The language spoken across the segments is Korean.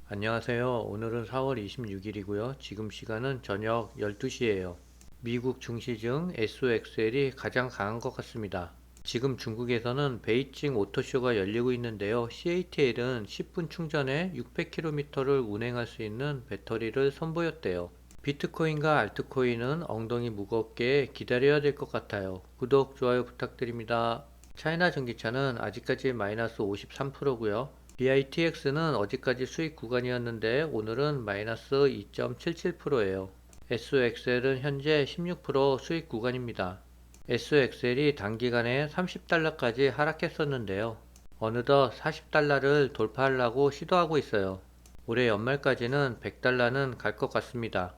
안녕하세요. 오늘은 4월 26일이고요. 지금 시간은 저녁 12시예요. 미국 증시중 SOXL이 가장 강한 것 같습니다. 지금 중국에서는 베이징 오토쇼가 열리고 있는데요. CATL은 10분 충전에 600km를 운행할 수 있는 배터리를 선보였대요. 비트코인과 알트코인은 엉덩이 무겁게 기다려야 될 것 같아요. 구독, 좋아요 부탁드립니다. 차이나 전기차는 아직까지 마이너스 53%고요. BITX는 어제까지 수익 구간이었는데 오늘은 마이너스 2.77%예요. SOXL은 현재 16% 수익 구간입니다. SOXL이 단기간에 30달러까지 하락했었는데요. 어느덧 40달러를 돌파하려고 시도하고 있어요. 올해 연말까지는 100달러는 갈 것 같습니다.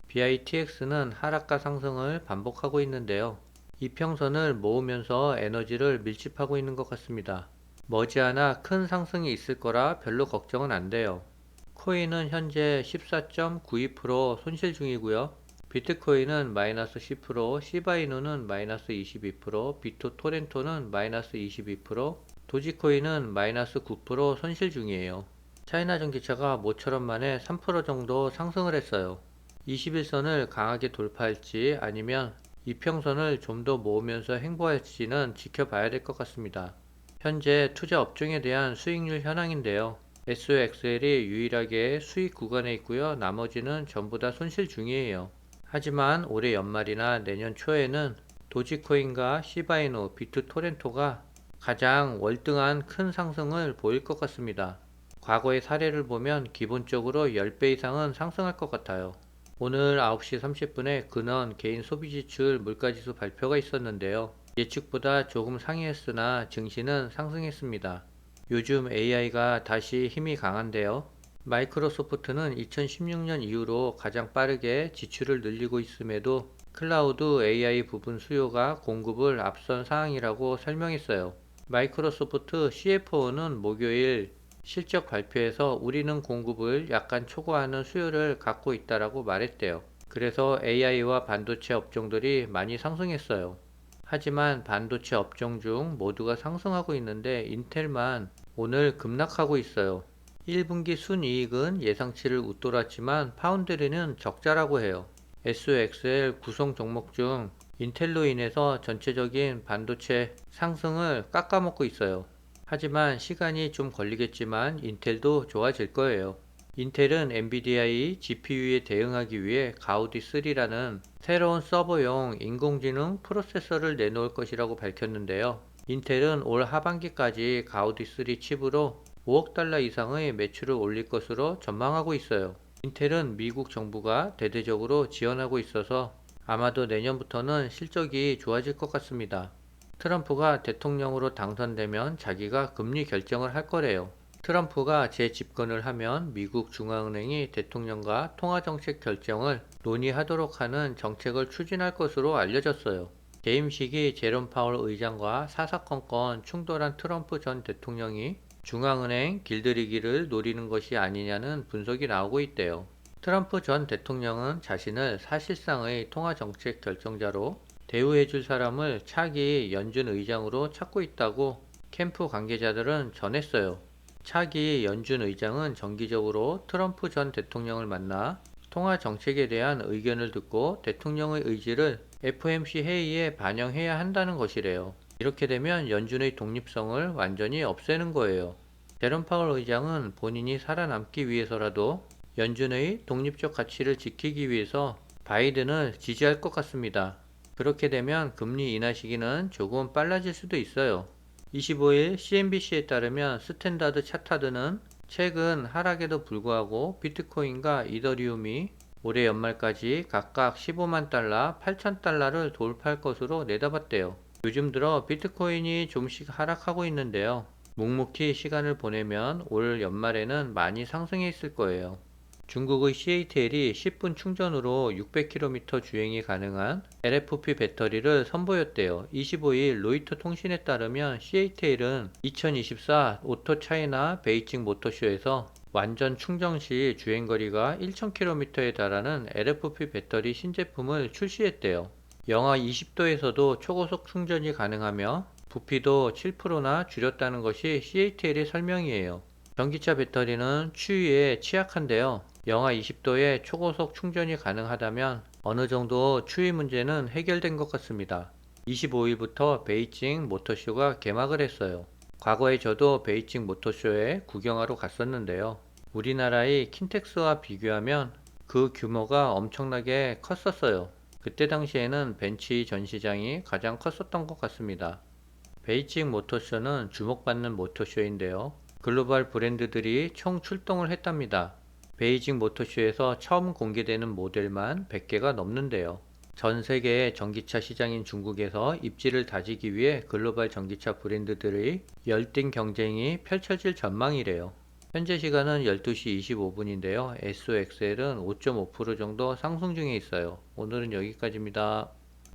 BITX는 하락과 상승을 반복하고 있는데요. 이평선을 모으면서 에너지를 밀집하고 있는 것 같습니다. 머지않아 큰 상승이 있을 거라 별로 걱정은 안 돼요. 코인은 현재 14.92% 손실 중이고요. 비트코인은 마이너스 10%, 시바이누는 마이너스 22%, 비토토렌토는 마이너스 22%, 도지코인은 마이너스 9% 손실 중이에요. 차이나 전기차가 모처럼 만에 3% 정도 상승을 했어요. 21선을 강하게 돌파할지 아니면 이평선을 좀 더 모으면서 행보할지는 지켜봐야 될 것 같습니다. 현재 투자 업종에 대한 수익률 현황인데요. SOXL이 유일하게 수익 구간에 있고요. 나머지는 전부 다 손실 중이에요. 하지만 올해 연말이나 내년 초에는 도지코인과 시바이노, 비트토렌토가 가장 월등한 큰 상승을 보일 것 같습니다. 과거의 사례를 보면 기본적으로 10배 이상은 상승할 것 같아요. 오늘 9시 30분에 근원 개인 소비지출 물가지수 발표가 있었는데요. 예측보다 조금 상회했으나 증시는 상승했습니다. 요즘 AI가 다시 힘이 강한데요. 마이크로소프트는 2016년 이후로 가장 빠르게 지출을 늘리고 있음에도 클라우드 AI 부분 수요가 공급을 앞선 사항이라고 설명했어요. 마이크로소프트 CFO는 목요일 실적 발표에서 우리는 공급을 약간 초과하는 수요를 갖고 있다라고 말했대요. 그래서 AI와 반도체 업종들이 많이 상승했어요. 하지만 반도체 업종 중 모두가 상승하고 있는데 인텔만 오늘 급락하고 있어요. 1분기 순이익은 예상치를 웃돌았지만 파운드리는 적자라고 해요. SOXL 구성 종목 중 인텔로 인해서 전체적인 반도체 상승을 깎아먹고 있어요. 하지만 시간이 좀 걸리겠지만 인텔도 좋아질 거예요. 인텔은 엔비디아의 GPU에 대응하기 위해 가우디 3라는 새로운 서버용 인공지능 프로세서를 내놓을 것이라고 밝혔는데요. 인텔은 올 하반기까지 가우디 3 칩으로 5억 달러 이상의 매출을 올릴 것으로 전망하고 있어요. 인텔은 미국 정부가 대대적으로 지원하고 있어서 아마도 내년부터는 실적이 좋아질 것 같습니다. 트럼프가 대통령으로 당선되면 자기가 금리 결정을 할 거래요. 트럼프가 재집권을 하면 미국 중앙은행이 대통령과 통화정책 결정을 논의하도록 하는 정책을 추진할 것으로 알려졌어요. 재임식이 제롬 파월 의장과 사사건건 충돌한 트럼프 전 대통령이 중앙은행 길들이기를 노리는 것이 아니냐는 분석이 나오고 있대요. 트럼프 전 대통령은 자신을 사실상의 통화정책 결정자로 대우해줄 사람을 차기 연준 의장으로 찾고 있다고 캠프 관계자들은 전했어요. 차기 연준 의장은 정기적으로 트럼프 전 대통령을 만나 통화 정책에 대한 의견을 듣고 대통령의 의지를 FOMC 회의에 반영해야 한다는 것이래요. 이렇게 되면 연준의 독립성을 완전히 없애는 거예요. 제롬 파월 의장은 본인이 살아남기 위해서라도 연준의 독립적 가치를 지키기 위해서 바이든을 지지할 것 같습니다. 그렇게 되면 금리 인하 시기는 조금 빨라질 수도 있어요. 25일 CNBC에 따르면 스탠다드 차타드는 최근 하락에도 불구하고 비트코인과 이더리움이 올해 연말까지 각각 15만 달러, 8천 달러를 돌파할 것으로 내다봤대요. 요즘 들어 비트코인이 좀씩 하락하고 있는데요. 묵묵히 시간을 보내면 올 연말에는 많이 상승해 있을 거예요. 중국의 CATL이 10분 충전으로 600km 주행이 가능한 LFP 배터리를 선보였대요. 25일 로이터 통신에 따르면 CATL은 2024 오토 차이나 베이징 모터쇼에서 완전 충전 시 주행거리가 1000km에 달하는 LFP 배터리 신제품을 출시했대요. 영하 20도에서도 초고속 충전이 가능하며 부피도 7%나 줄였다는 것이 CATL의 설명이에요. 전기차 배터리는 추위에 취약한데요. 영하 20도에 초고속 충전이 가능하다면 어느 정도 추위 문제는 해결된 것 같습니다. 25일부터 베이징 모터쇼가 개막을 했어요. 과거에 저도 베이징 모터쇼에 구경하러 갔었는데요. 우리나라의 킨텍스와 비교하면 그 규모가 엄청나게 컸었어요. 그때 당시에는 벤츠 전시장이 가장 컸었던 것 같습니다. 베이징 모터쇼는 주목받는 모터쇼인데요. 글로벌 브랜드들이 총 출동을 했답니다. 베이징 모터쇼에서 처음 공개되는 모델만 100개가 넘는데요. 전 세계의 전기차 시장인 중국에서 입지를 다지기 위해 글로벌 전기차 브랜드들의 열띤 경쟁이 펼쳐질 전망이래요. 현재 시간은 12시 25분인데요. SOXL은 5.5% 정도 상승 중에 있어요. 오늘은 여기까지입니다.